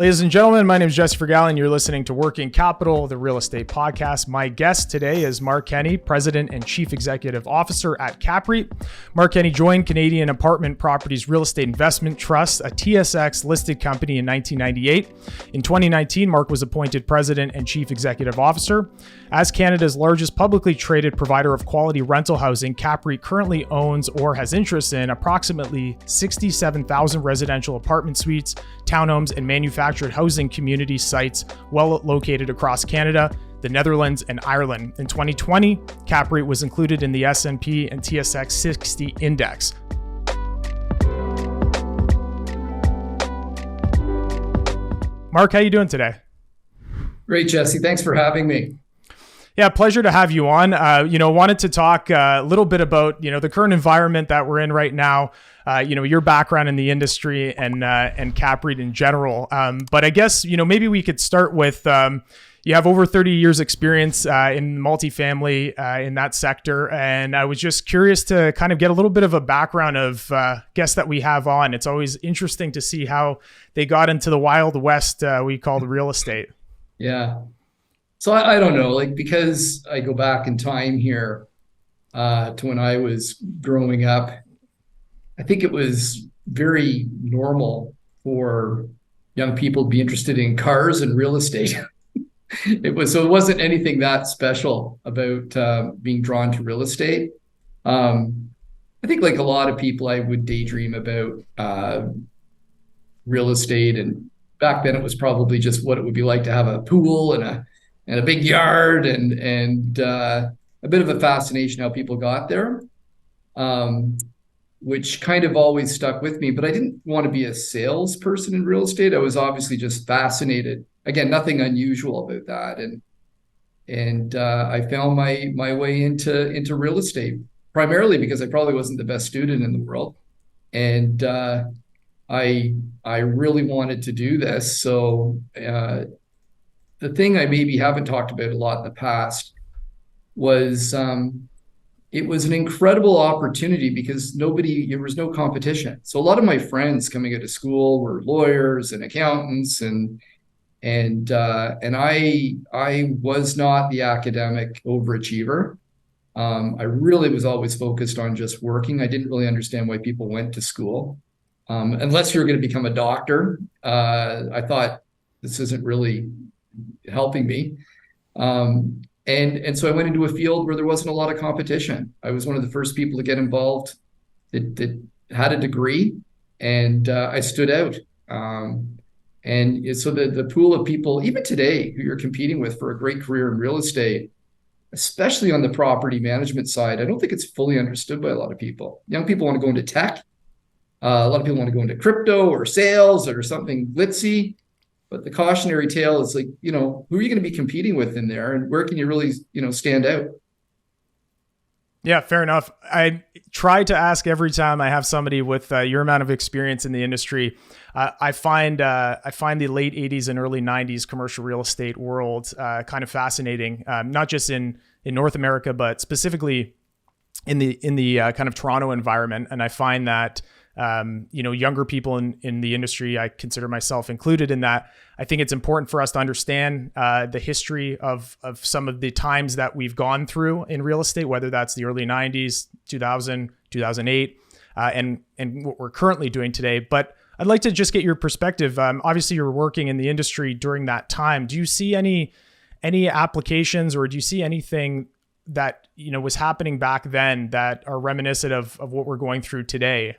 Ladies and gentlemen, my name is Jesse Fergal, and you're listening to Working Capital, the real estate podcast. My guest today is Mark Kenney, President and Chief Executive Officer at CAPREIT. Mark Kenney joined Canadian Apartment Properties Real Estate Investment Trust, a TSX-listed company, in 1998. In 2019, Mark was appointed President and Chief Executive Officer. As Canada's largest publicly traded provider of quality rental housing, CAPREIT currently owns or has interest in approximately 67,000 residential apartment suites, townhomes, and manufactured housing community sites well located across Canada, the Netherlands, and Ireland. In 2020, CAPREIT was included in the S&P and TSX 60 index. Mark, how are you doing today? Great, Jesse. Thanks for having me. Yeah, pleasure to have you on. Wanted to talk a little bit about, the current environment that we're in right now, your background in the industry and CAPREIT in general. But I guess, maybe we could start with, you have over 30 years experience in multifamily in that sector. And I was just curious to kind of get a little bit of a background of guests that we have on. It's always interesting to see how they got into the Wild West we call the real estate. Yeah. So I don't know, because I go back in time here to when I was growing up, I think it was very normal for young people to be interested in cars and real estate. It wasn't anything that special about being drawn to real estate. I think like a lot of people, I would daydream about real estate, and back then it was probably just what it would be like to have a pool and a big yard and a bit of a fascination how people got there, which kind of always stuck with me. But I didn't want to be a salesperson in real estate. I was obviously just fascinated. Again, nothing unusual about that. And I found my way into real estate, primarily because I probably wasn't the best student in the world. And I really wanted to do this. So the thing I maybe haven't talked about a lot in the past was it was an incredible opportunity because there was no competition. So a lot of my friends coming out of school were lawyers and accountants, and I was not the academic overachiever. I really was always focused on just working. I didn't really understand why people went to school. Unless you're going to become a doctor, I thought this isn't really helping me. And so I went into a field where there wasn't a lot of competition. I was one of the first people to get involved that had a degree, and I stood out. And so the pool of people, even today, who you're competing with for a great career in real estate, especially on the property management side, I don't think it's fully understood by a lot of people. Young people want to go into tech. A lot of people want to go into crypto or sales or something glitzy. But the cautionary tale is who are you going to be competing with in there, and where can you really, stand out? Yeah, fair enough. I try to ask every time I have somebody with your amount of experience in the industry. I find the late 80s and early 90s commercial real estate world kind of fascinating, not just in North America, but specifically in the kind of Toronto environment. And I find that younger people in the industry, I consider myself included in that. I think it's important for us to understand the history of some of the times that we've gone through in real estate, whether that's the early 90s, 2000, 2008, and what we're currently doing today. But I'd like to just get your perspective. Obviously, you're working in the industry during that time. Do you see any applications, or do you see anything that was happening back then that are reminiscent of what we're going through today?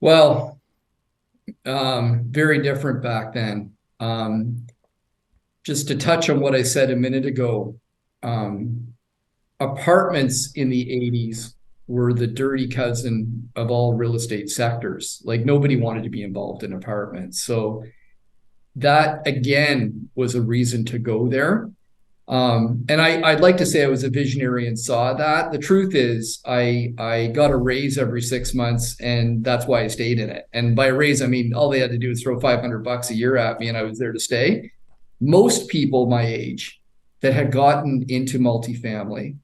Well, very different back then. Just to touch on what I said a minute ago, apartments in the 80s were the dirty cousin of all real estate sectors. Nobody wanted to be involved in apartments. So that, again, was a reason to go there. And I'd like to say I was a visionary and saw that. The truth is I got a raise every 6 months, and that's why I stayed in it. And by a raise, I mean, all they had to do was throw $500 a year at me and I was there to stay. Most people my age that had gotten into multifamily,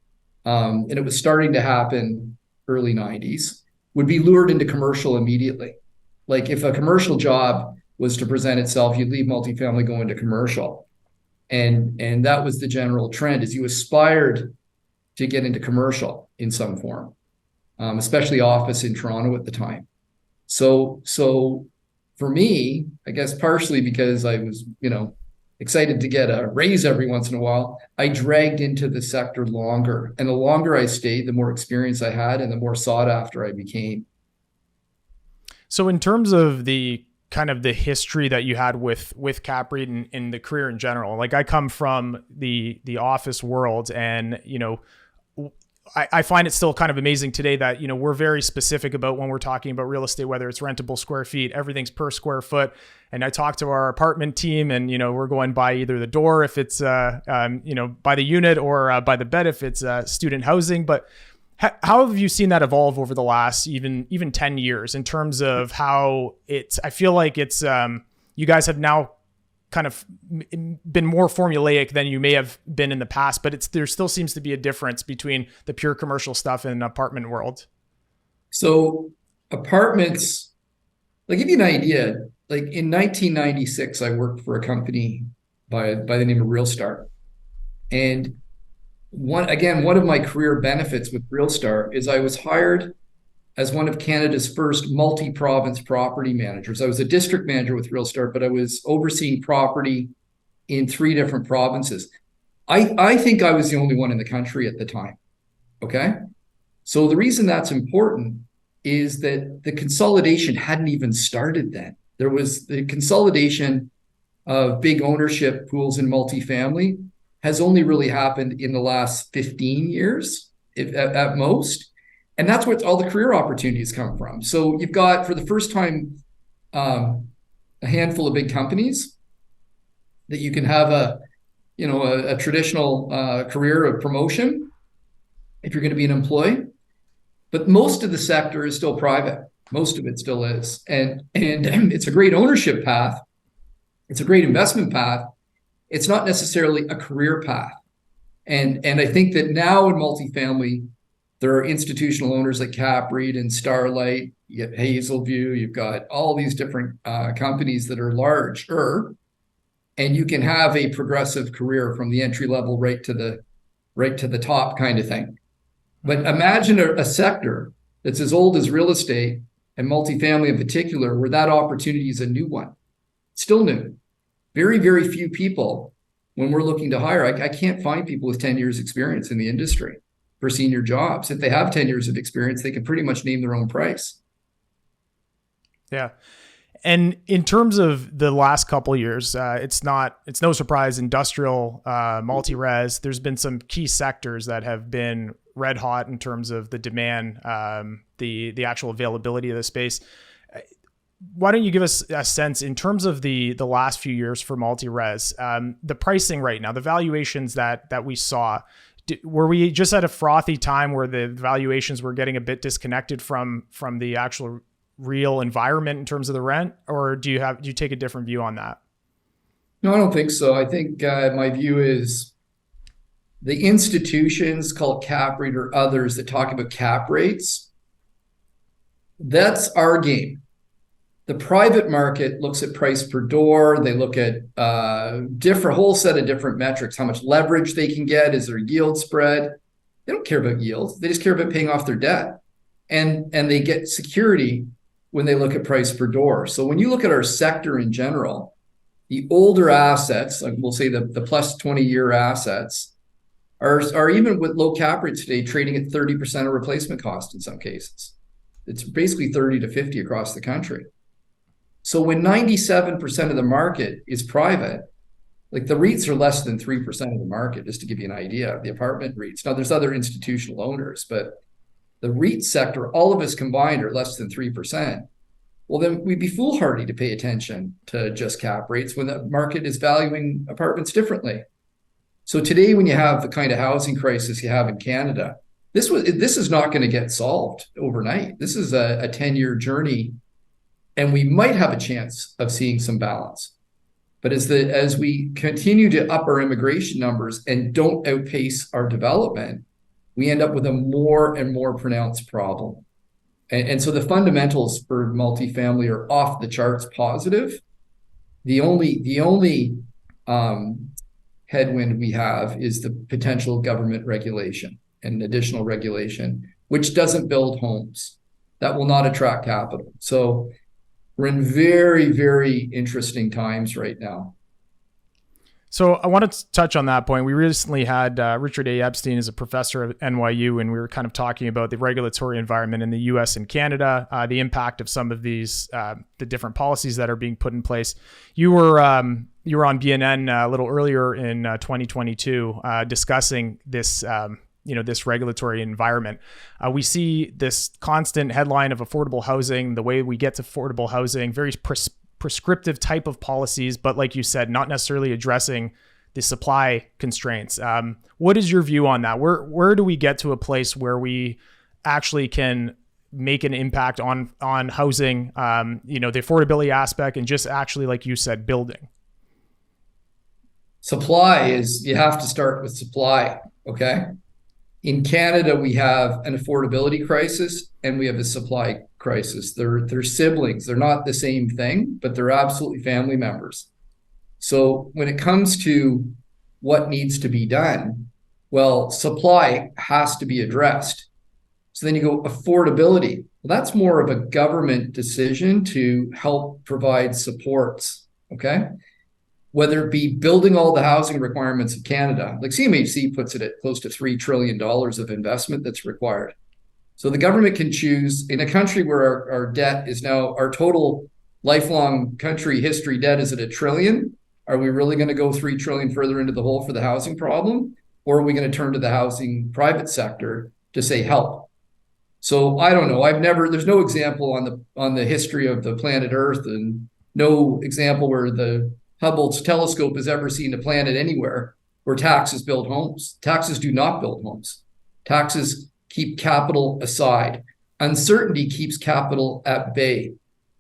and it was starting to happen early 90s, would be lured into commercial immediately. Like if a commercial job was to present itself, you'd leave multifamily, go into commercial. And that was the general trend, is you aspired to get into commercial in some form, especially office in Toronto at the time. So for me, I guess partially because I was, excited to get a raise every once in a while, I dragged into the sector longer. And the longer I stayed, the more experience I had and the more sought after I became. So in terms of the kind of the history that you had with CAPREIT and in the career in general, like I come from the office world, and, I find it still kind of amazing today that, we're very specific about when we're talking about real estate, whether it's rentable square feet, everything's per square foot. And I talk to our apartment team, and, we're going by either the door if it's, by the unit, or by the bed if it's student housing. But how have you seen that evolve over the last even 10 years in terms of how I feel like it's, you guys have now kind of been more formulaic than you may have been in the past, but there still seems to be a difference between the pure commercial stuff and apartment world. So apartments, like give you an idea, like in 1996, I worked for a company by the name of RealStar. And one of my career benefits with RealStar is I was hired as one of Canada's first multi-province property managers. I was a district manager with RealStar, but I was overseeing property in 3 different provinces. I think I was the only one in the country at the time. Okay. So the reason that's important is that the consolidation hadn't even started then. There was the consolidation of big ownership pools in multifamily has only really happened in the last 15 years, if at most. And that's where all the career opportunities come from. So you've got, for the first time, a handful of big companies that you can have a traditional career of promotion if you're going to be an employee. But most of the sector is still private. Most of it still is. And it's a great ownership path. It's a great investment path. It's not necessarily a career path. And I think that now in multifamily, there are institutional owners like CAPREIT and Starlight, you have Hazelview, you've got all these different companies that are larger, and you can have a progressive career from the entry level right to the top kind of thing. But imagine a sector that's as old as real estate and multifamily in particular, where that opportunity is a new one. Still new. Very, very few people, when we're looking to hire, I can't find people with 10 years experience in the industry for senior jobs. If they have 10 years of experience, they can pretty much name their own price. Yeah. And in terms of the last couple of years, it's no surprise, industrial, multi-res, there's been some key sectors that have been red hot in terms of the demand, the actual availability of the space. Why don't you give us a sense in terms of the last few years for multi-res, the pricing right now, the valuations that we saw, were we just at a frothy time where the valuations were getting a bit disconnected from the actual real environment in terms of the rent, or do you take a different view on that? No, I don't think so. I think my view is the institutions called CAPREIT or others that talk about cap rates, that's our game. The private market looks at price per door. They look at whole set of different metrics, how much leverage they can get, is there yield spread. They don't care about yield. They just care about paying off their debt. And they get security when they look at price per door. So when you look at our sector in general, the older assets, like we'll say the plus 20-year assets, are even with low cap rates today trading at 30% of replacement cost in some cases. It's basically 30 to 50 across the country. So when 97% of the market is private, like the REITs are less than 3% of the market, just to give you an idea, the apartment REITs. Now there's other institutional owners, but the REIT sector, all of us combined, are less than 3%. Well, then we'd be foolhardy to pay attention to just cap rates when the market is valuing apartments differently. So today, when you have the kind of housing crisis you have in Canada, this is not going to get solved overnight. This is a 10-year journey, and we might have a chance of seeing some balance. But as we continue to up our immigration numbers and don't outpace our development, we end up with a more and more pronounced problem. And so the fundamentals for multifamily are off the charts positive. The only headwind we have is the potential government regulation and additional regulation, which doesn't build homes. That will not attract capital. So we're in very, very interesting times right now. So I want to touch on that point. We recently had Richard A. Epstein as a professor at NYU, and we were kind of talking about the regulatory environment in the U.S. and Canada, the impact of some of these, the different policies that are being put in place. You were on BNN a little earlier in 2022 discussing this. This regulatory environment. We see this constant headline of affordable housing, the way we get to affordable housing, very prescriptive type of policies, but like you said, not necessarily addressing the supply constraints. What is your view on that? Where do we get to a place where we actually can make an impact on housing, the affordability aspect, and just actually, like you said, building? Supply is, you have to start with supply, okay? In Canada, we have an affordability crisis and we have a supply crisis. They're siblings. They're not the same thing, but they're absolutely family members. So when it comes to what needs to be done, well, supply has to be addressed. So then you go affordability. Well, that's more of a government decision to help provide supports, okay? Whether it be building all the housing requirements of Canada, like CMHC puts it at close to $3 trillion of investment that's required. So the government can choose, in a country where our debt is now, our total lifelong country history debt is at $1 trillion. Are we really going to go 3 trillion further into the hole for the housing problem? Or are we going to turn to the housing private sector to say help? So I don't know. There's no example on the history of the planet Earth, and no example where the Hubble's telescope has ever seen a planet anywhere where taxes build homes. Taxes do not build homes. Taxes keep capital aside. Uncertainty keeps capital at bay.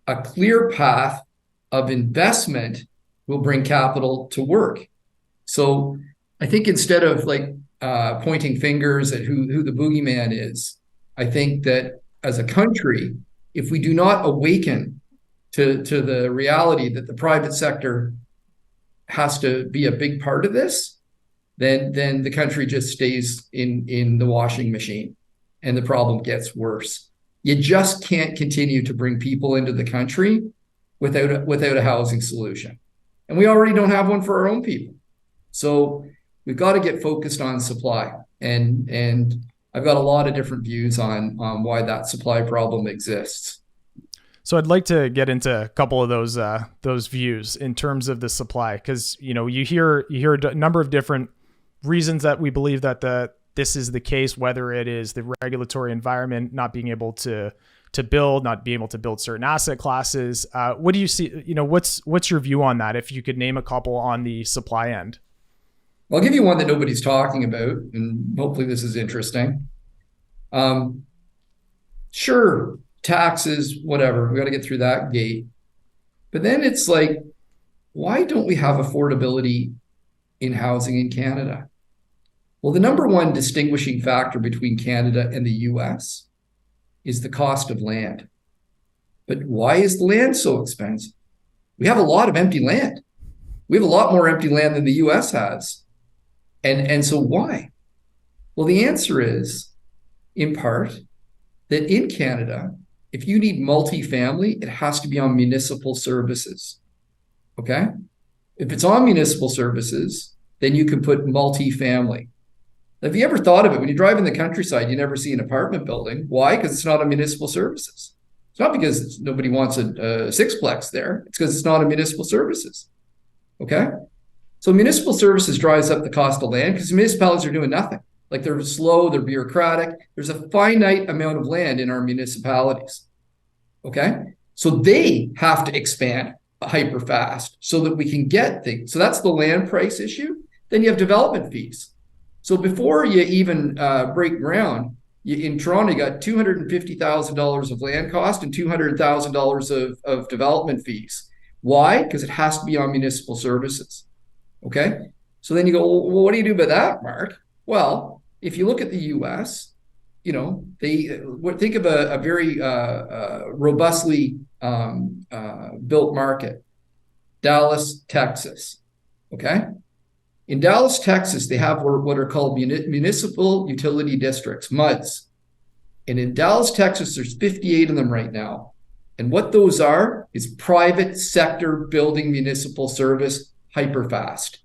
A clear path of investment will bring capital to work. So I think instead of pointing fingers at who the boogeyman is, I think that as a country, if we do not awaken to the reality that the private sector has to be a big part of this, then the country just stays in the washing machine and the problem gets worse. You just can't continue to bring people into the country without a housing solution. And we already don't have one for our own people. So we've got to get focused on supply. And I've got a lot of different views on why that supply problem exists. So I'd like to get into a couple of those views in terms of the supply, because you hear a number of different reasons that we believe that this is the case, whether it is the regulatory environment not being able to build, not being able to build certain asset classes. What do you see? What's your view on that? If you could name a couple on the supply end. I'll give you one that nobody's talking about, and hopefully this is interesting. Sure. Taxes, whatever, we got to get through that gate. But then it's like, why don't we have affordability in housing in Canada? Well, the number one distinguishing factor between Canada and the US is the cost of land. But why is the land so expensive? We have a lot of empty land. We have a lot more empty land than the US has. And so why? Well, the answer is, in part, that in Canada, if you need multifamily, it has to be on municipal services, okay? If it's on municipal services, then you can put multifamily. Have you ever thought of it? When you drive in the countryside, you never see an apartment building. Why? Because it's not on municipal services. It's not because nobody wants a sixplex there. It's because it's not on municipal services, okay? So municipal services drives up the cost of land because municipalities are doing nothing. Like, they're slow, they're bureaucratic. There's a finite amount of land in our municipalities, okay? So they have to expand hyper fast so that we can get things. So that's the land price issue. Then you have development fees. So before you even break ground, in Toronto, you got $250,000 of land cost and $200,000 of development fees. Why? Because it has to be on municipal services, okay? So then you go, well, what do you do about that, Mark? Well, if you look at the US, think of a very robustly built market, Dallas, Texas. Okay. In Dallas, Texas, they have what are called municipal utility districts, MUDs. And in Dallas, Texas, there's 58 of them right now. And what those are is private sector building municipal service hyperfast.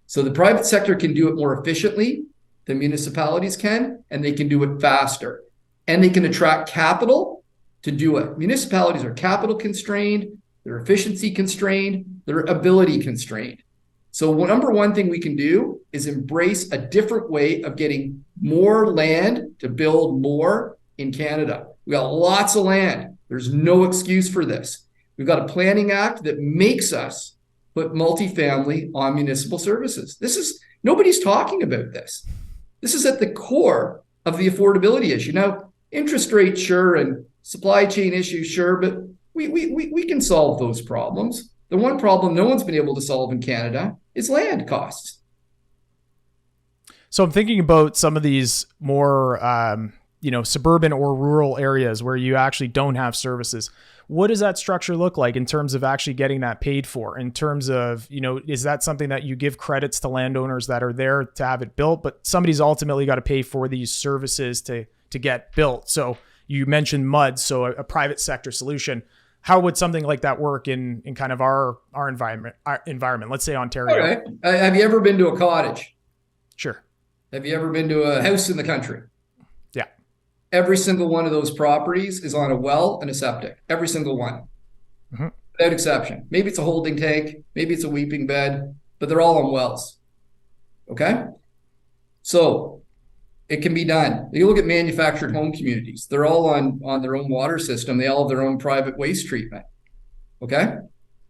So the private sector can do it more efficiently than municipalities can, and they can do it faster. And they can attract capital to do it. Municipalities are capital constrained, they're efficiency constrained, they're ability constrained. So number one thing we can do is embrace a different way of getting more land to build more in Canada. We got lots of land. There's no excuse for this. We've got a planning act that makes us put multifamily on municipal services. Nobody's talking about this. This is at the core of the affordability issue. Now, interest rates, sure, and supply chain issues, sure, but we can solve those problems. The one problem no one's been able to solve in Canada is land costs. So I'm thinking about some of these more, suburban or rural areas where you actually don't have services. What does that structure look like in terms of actually getting that paid for? In terms of, is that something that you give credits to landowners that are there to have it built, but somebody's ultimately got to pay for these services to get built? So you mentioned MUD, so a private sector solution. How would something like that work in kind of our environment? Let's say Ontario. All right. Have you ever been to a cottage? Sure. Have you ever been to a house in the country? Yeah. Every single one of those properties is on a well and a septic. Every single one. Mm-hmm. Without exception. Maybe it's a holding tank. Maybe it's a weeping bed, but they're all on wells. Okay? So it can be done. You look at manufactured home communities. They're all on their own water system. They all have their own private waste treatment. Okay?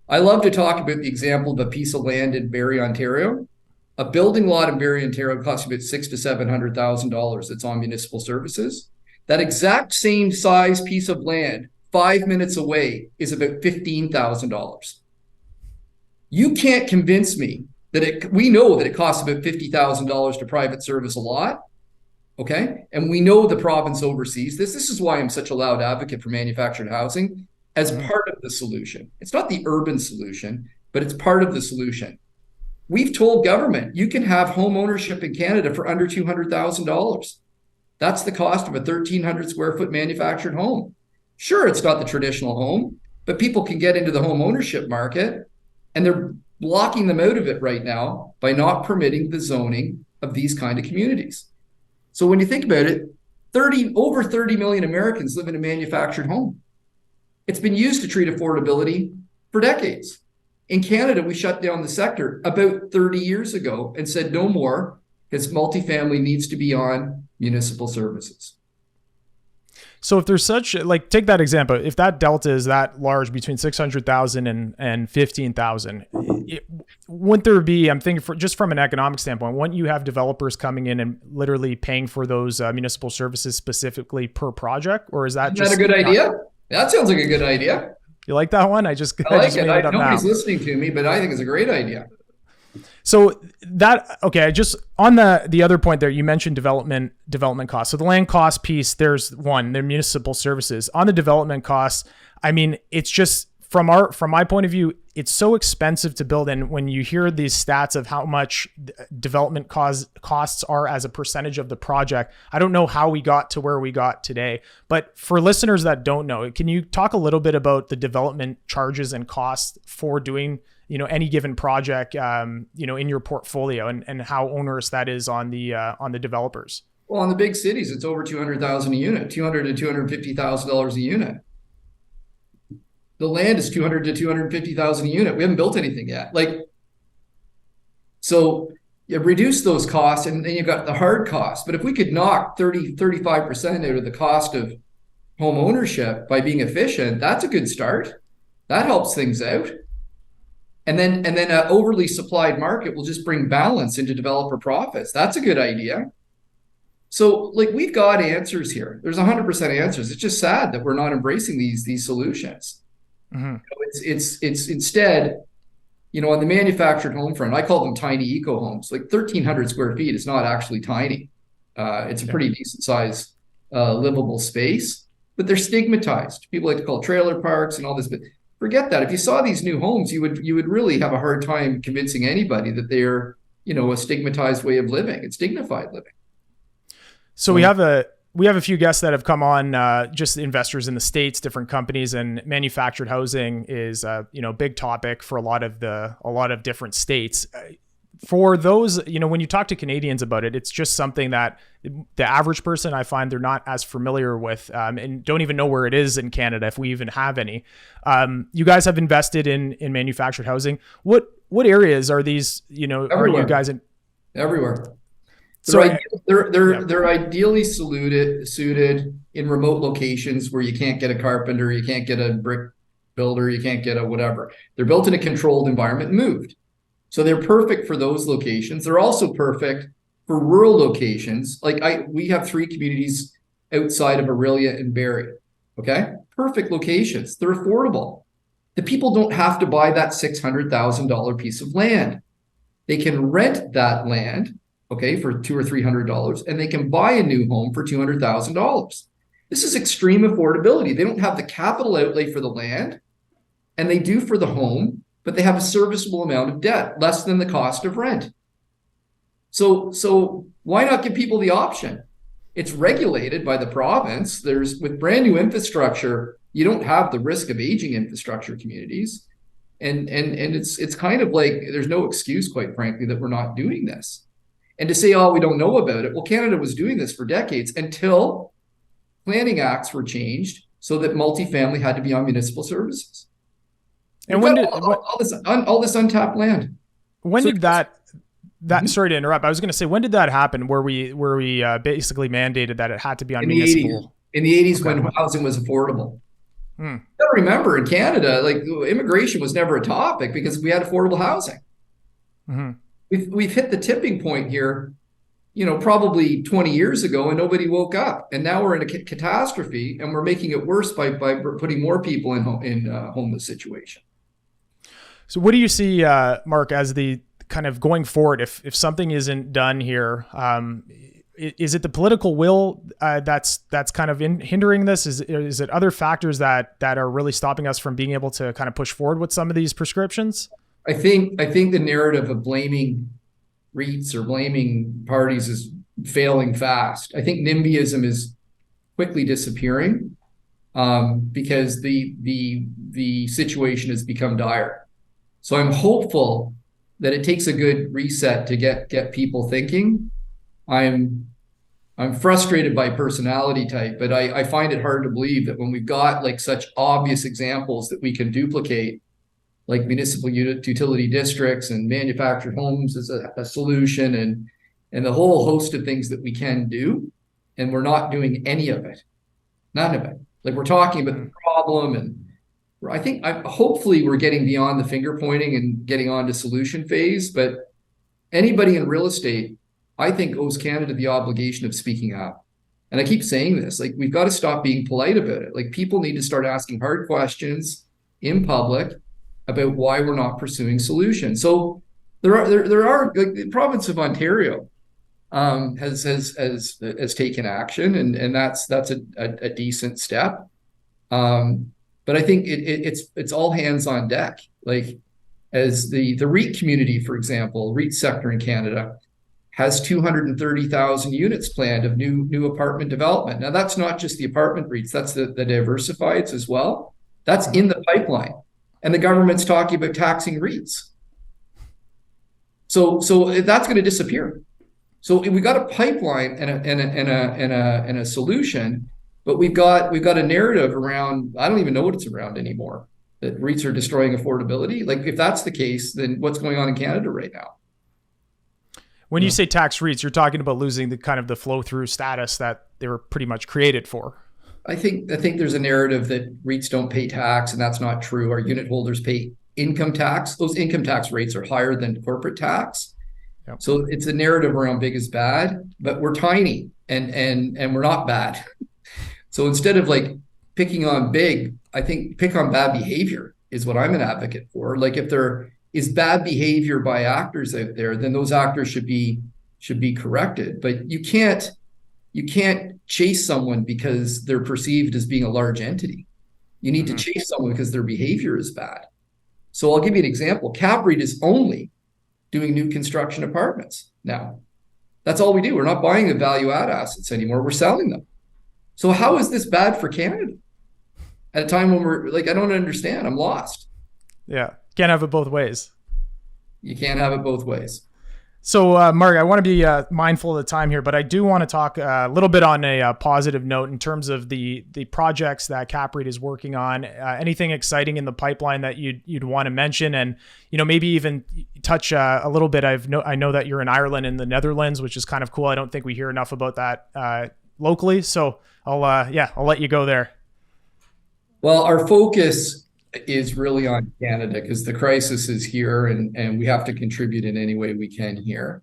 I love to talk about the example of a piece of land in Barrie, Ontario. A building lot in Barrie, Ontario costs about $600,000 to $700,000. It's on municipal services. That exact same size piece of land, 5 minutes away, is about $15,000. You can't convince me that we know that it costs about $50,000 to private service a lot. Okay. And we know the province oversees this. This is why I'm such a loud advocate for manufactured housing as part of the solution. It's not the urban solution, but it's part of the solution. We've told government you can have home ownership in Canada for under $200,000. That's the cost of a 1,300 square foot manufactured home. Sure, it's not the traditional home, but people can get into the home ownership market, and they're blocking them out of it right now by not permitting the zoning of these kind of communities. So when you think about it, over 30 million Americans live in a manufactured home. It's been used to treat affordability for decades. In Canada, we shut down the sector about 30 years ago and said no more, because multifamily needs to be on municipal services. So if there's take that example, if that delta is that large between 600,000 and 15,000, wouldn't there be, I'm thinking just from an economic standpoint, wouldn't you have developers coming in and literally paying for those municipal services specifically per project? Or is that Isn't that a good idea? That sounds like a good idea. You like that one? I like it. Nobody's listening to me, but I think it's a great idea. So just on the other point there, you mentioned development costs. So the land cost piece, there's the municipal services. On the development costs, I mean, it's just from my point of view, it's so expensive to build. And when you hear these stats of how much development costs are as a percentage of the project, I don't know how we got to where we got today. But for listeners that don't know, can you talk a little bit about the development charges and costs for doing any given project, in your portfolio and how onerous that is on the developers? Well, in the big cities, it's over $200,000 a unit, $200,000 to $250,000 a unit. The land is $200,000 to $250,000 a unit. We haven't built anything yet. So you reduce those costs, and then you've got the hard costs. But if we could knock 35% out of the cost of home ownership by being efficient, that's a good start. That helps things out. And then an overly supplied market will just bring balance into developer profits. That's a good idea. So we've got answers here. There's 100% answers. It's just sad that we're not embracing these solutions. Mm-hmm. It's instead, on the manufactured home front, I call them tiny eco homes. 1,300 square feet is not actually tiny. It's a pretty decent size livable space, but they're stigmatized. People like to call it trailer parks and all this, but forget that. If you saw these new homes, you would really have a hard time convincing anybody that they're, a stigmatized way of living. It's dignified living. So we have a few guests that have come on, just investors in the States, different companies, and manufactured housing is big topic for a lot of different states. For those, when you talk to Canadians about it, it's just something that the average person, I find, they're not as familiar with, and don't even know where it is in Canada, if we even have any. You guys have invested in manufactured housing. What areas are these? Everywhere. Are you guys in? Everywhere. So they're ideally suited in remote locations where you can't get a carpenter, you can't get a brick builder, you can't get a whatever. They're built in a controlled environment and moved. So they're perfect for those locations. They're also perfect for rural locations. We have 3 communities outside of Orillia and Barrie. Okay, perfect locations. They're affordable. The people don't have to buy that $600,000 piece of land. They can rent that land, okay, for $200 or $300, and they can buy a new home for $200,000. This is extreme affordability. They don't have the capital outlay for the land, and they do for the home, but they have a serviceable amount of debt, less than the cost of rent. So why not give people the option? It's regulated by the province. With brand new infrastructure, you don't have the risk of aging infrastructure communities. And it's kind of like there's no excuse, quite frankly, that we're not doing this. And to say, oh, we don't know about it. Well, Canada was doing this for decades until planning acts were changed so that multifamily had to be on municipal services. And when did all this untapped land? Sorry to interrupt. I was going to say, when did that happen? Where we basically mandated that it had to be on municipal? In the 80s, okay, when housing was affordable. You got to remember, in Canada, immigration was never a topic because we had affordable housing. Mm-hmm. We've hit the tipping point here, probably 20 years ago, and nobody woke up. And now we're in a catastrophe, and we're making it worse by putting more people in homeless situation. So what do you see, Mark, as the kind of going forward, if something isn't done here, is it the political will that's kind of hindering this? Is it other factors that are really stopping us from being able to kind of push forward with some of these prescriptions? I think the narrative of blaming REITs or blaming parties is failing fast. I think NIMBYism is quickly disappearing because the situation has become dire. So I'm hopeful that it takes a good reset to get people thinking. I'm frustrated by personality type, but I find it hard to believe that when we've got such obvious examples that we can duplicate, like municipal utility districts and manufactured homes as a solution, and the whole host of things that we can do, and we're not doing any of it, none of it. We're talking about the problem, and I think hopefully we're getting beyond the finger pointing and getting on to solution phase. But anybody in real estate, I think, owes Canada the obligation of speaking up. And I keep saying this, like, we've got to stop being polite about it. Like, people need to start asking hard questions in public about why we're not pursuing solutions. So there are like, the province of Ontario has taken action, and that's a decent step. But I think it's all hands on deck. Like, as the REIT community, for example, REIT sector in Canada has 230,000 units planned of new apartment development. Now, that's not just the apartment REITs, that's the diversifieds as well. That's in the pipeline. And the government's talking about taxing REITs. So that's going to disappear. So we got a pipeline and a solution, but we've got a narrative around, I don't even know what it's around anymore, that REITs are destroying affordability. Like, if that's the case, then what's going on in Canada right now? When you say tax REITs, you're talking about losing the kind of the flow through status that they were pretty much created for. I think there's a narrative that REITs don't pay tax, and that's not true. Our unit holders pay income tax. Those income tax rates are higher than corporate tax. Yep. So it's a narrative around big is bad, but we're tiny and we're not bad. So instead of like picking on big, I think pick on bad behavior is what I'm an advocate for. Like, if there is bad behavior by actors out there, then those actors should be corrected. But you can't chase someone because they're perceived as being a large entity. You need to chase someone because their behavior is bad. So I'll give you an example. CAPREIT is only doing new construction apartments now. That's all we do. We're not buying the value add assets anymore. We're selling them. So how is this bad for Canada? At a time when we're like, I don't understand. I'm lost. Yeah. Can't have it both ways. You can't have it both ways. So, Mark, I want to be mindful of the time here, but I do want to talk a little bit on a positive note in terms of the projects that CAPREIT is working on. Anything exciting in the pipeline that you'd want to mention, and maybe even touch a little bit. I know that you're in Ireland and the Netherlands, which is kind of cool. I don't think we hear enough about that locally, so I'll let you go there. Well, our focus is really on Canada because the crisis is here and we have to contribute in any way we can here.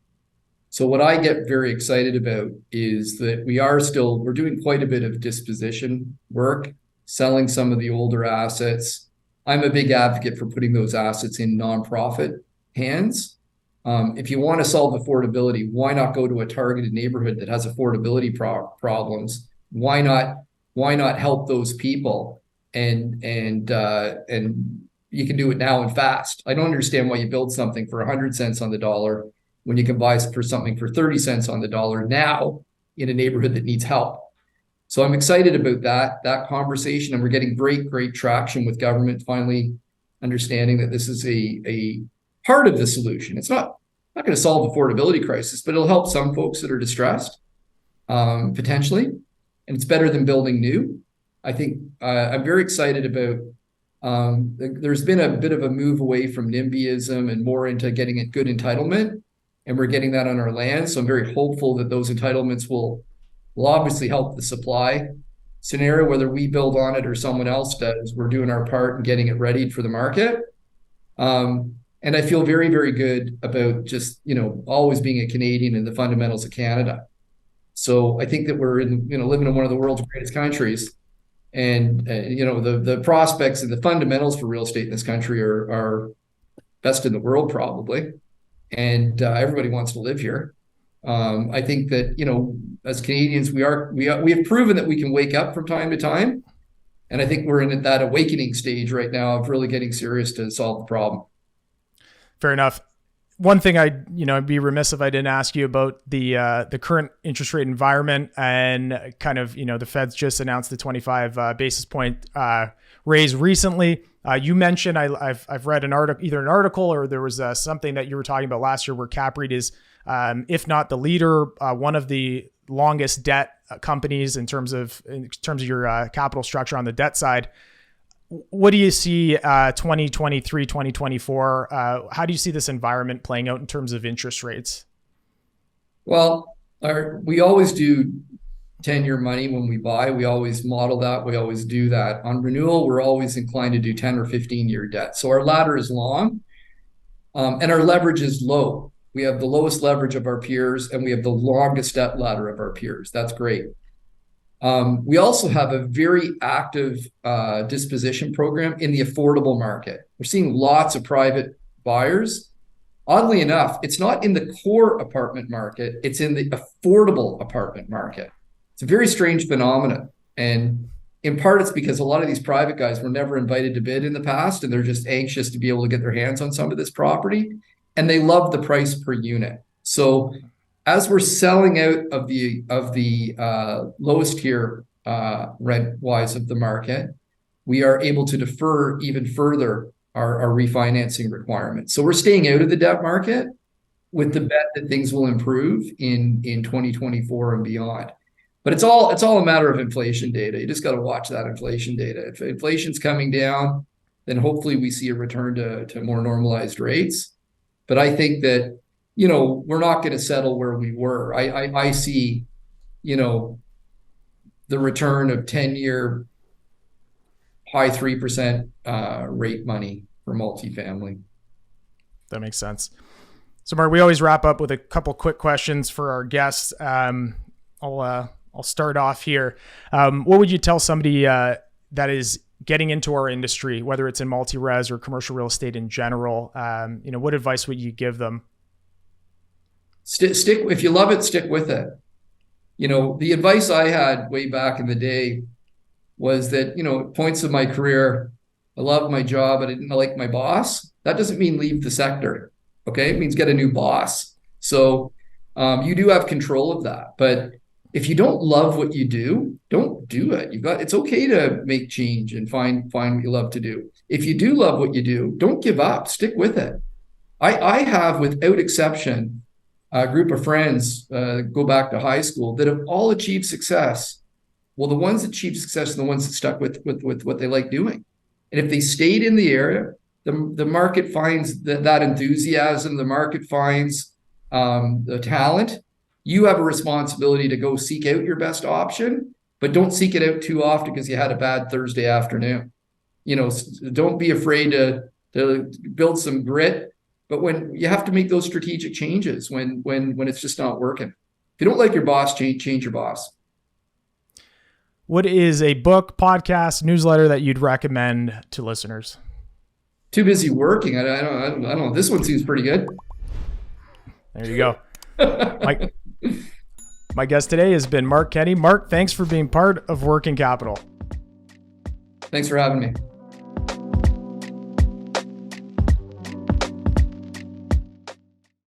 So what I get very excited about is that we're doing quite a bit of disposition work, selling some of the older assets. I'm a big advocate for putting those assets in nonprofit hands. If you want to solve affordability, why not go to a targeted neighborhood that has affordability problems? Why not help those people? And you can do it now and fast. I don't understand why you build something for 100 cents on the dollar when you can buy for something for 30 cents on the dollar now in a neighborhood that needs help. So I'm excited about that conversation, and we're getting great traction with government finally understanding that this is a part of the solution. It's not going to solve affordability crisis, but it'll help some folks that are distressed, potentially, and it's better than building new. I think I'm very excited about, there's been a bit of a move away from NIMBYism and more into getting a good entitlement, and we're getting that on our land. So I'm very hopeful that those entitlements will obviously help the supply scenario, whether we build on it or someone else does. We're doing our part and getting it ready for the market. And I feel very, very good about just, always being a Canadian and the fundamentals of Canada. So I think that we're living in one of the world's greatest countries. And the prospects and the fundamentals for real estate in this country are best in the world, probably. And everybody wants to live here. I think that as Canadians, we have proven that we can wake up from time to time, and I think we're in that awakening stage right now of really getting serious to solve the problem. Fair enough. One thing I'd be remiss if I didn't ask you about the current interest rate environment, and kind of, the Fed's just announced the 25 basis point raise recently. You mentioned I've read either an article or there was something that you were talking about last year where CAPREIT is, if not the leader, one of the longest debt companies in terms of your capital structure on the debt side. What do you see 2023, 2024? How do you see this environment playing out in terms of interest rates? Well, we always do 10-year money when we buy. We always model that. We always do that. On renewal, we're always inclined to do 10 or 15-year debt. So our ladder is long, and our leverage is low. We have the lowest leverage of our peers, and we have the longest debt ladder of our peers. That's great. We also have a very active disposition program in the affordable market. We're seeing lots of private buyers. Oddly enough, it's not in the core apartment market, it's in the affordable apartment market. It's a very strange phenomenon. And in part, it's because a lot of these private guys were never invited to bid in the past, and they're just anxious to be able to get their hands on some of this property. And they love the price per unit. So as we're selling out of the lowest tier rent-wise of the market, we are able to defer even further our refinancing requirements. So we're staying out of the debt market with the bet that things will improve in 2024 and beyond. But it's all a matter of inflation data. You just got to watch that inflation data. If inflation's coming down, then hopefully we see a return to more normalized rates. But I think that we're not going to settle where we were. I see, the return of 10-year high 3% rate money for multifamily. That makes sense. So Mark, we always wrap up with a couple quick questions for our guests. I'll start off here. What would you tell somebody that is getting into our industry, whether it's in multi-res or commercial real estate in general? What advice would you give them? Stick. If you love it, stick with it. The advice I had way back in the day was that, points of my career, I loved my job, I didn't like my boss. That doesn't mean leave the sector. Okay. It means get a new boss. So you do have control of that. But if you don't love what you do, don't do it. It's okay to make change and find what you love to do. If you do love what you do, don't give up. Stick with it. I have, without exception, a group of friends go back to high school that have all achieved success. Well, the ones that achieved success are the ones that stuck with what they like doing. And if they stayed in the area, the market finds that enthusiasm, the market finds the talent. You have a responsibility to go seek out your best option, but don't seek it out too often because you had a bad Thursday afternoon. Don't be afraid to build some grit. But when you have to make those strategic changes, when it's just not working. If you don't like your boss, change your boss. What is a book, podcast, newsletter that you'd recommend to listeners? Too busy working. I don't know. This one seems pretty good. There you go. My guest today has been Mark Kenney. Mark, thanks for being part of Working Capital. Thanks for having me.